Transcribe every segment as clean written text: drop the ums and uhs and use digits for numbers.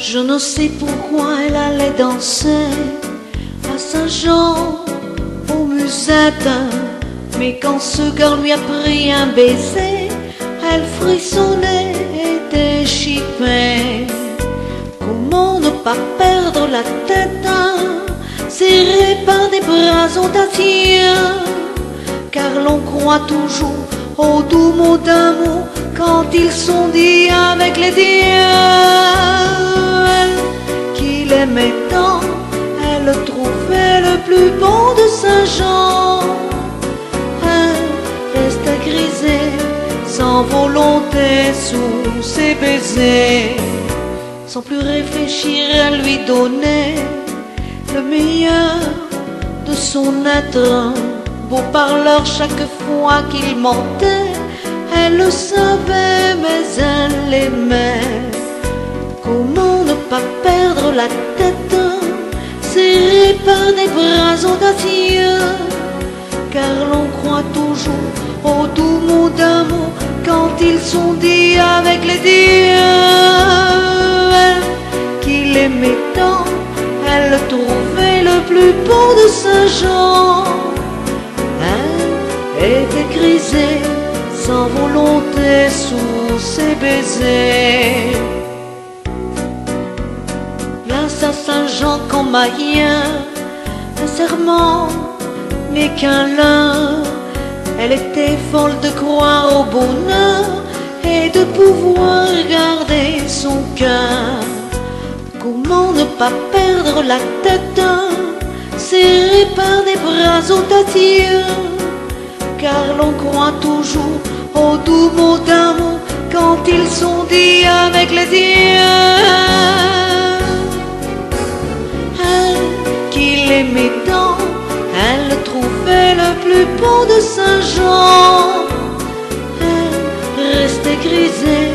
Je ne sais pourquoi elle allait danser à Saint-Jean aux musettes, mais quand ce gars lui a pris un baiser, elle frissonnait et déchiffait. Comment ne pas perdre la tête, serrée par des bras audacieux, car l'on croit toujours aux doux mots d'amour quand ils sont dits avec les dieux. Elle qui l'aimait tant, elle trouvait le plus beau de Saint-Jean. Elle restait grisée, sans volonté sous ses baisers. Sans plus réfléchir, elle lui donnait le meilleur de son être. Beau parleur chaque fois qu'il mentait, elle le savait mais elle l'aimait. Comment ne pas perdre la tête, serrée par des bras audacieux, car l'on croit toujours aux doux mots d'amour quand ils sont dits avec les dieux. Elle qui l'aimait tant, elle trouvait le plus beau de Saint-Jean. Elle était grisée, sans volonté sous ses baisers. Place à Saint-Jean qu'en maillien, un serment n'est qu'un leurre. Elle était folle de croire au bonheur et de pouvoir garder son cœur. Comment ne pas perdre la tête, serrée par des bras audacieux, car l'on croit toujours aux doux mots d'amour quand ils sont dits avec les dieux. Elle qui l'aimait tant, elle trouvait le plus beau de Saint-Jean. Elle restait grisée,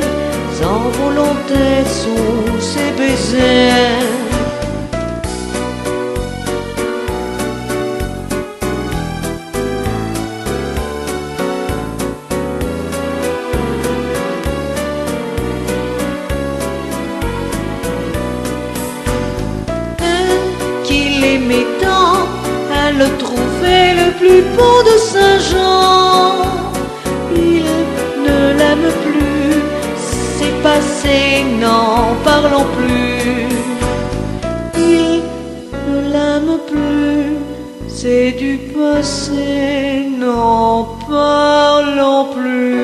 sans volonté sous ses baisers. L'aimait tant, elle le trouvait le plus beau de Saint-Jean. Il ne l'aime plus, c'est passé, n'en parlons plus. Il ne l'aime plus, c'est du passé, n'en parlons plus.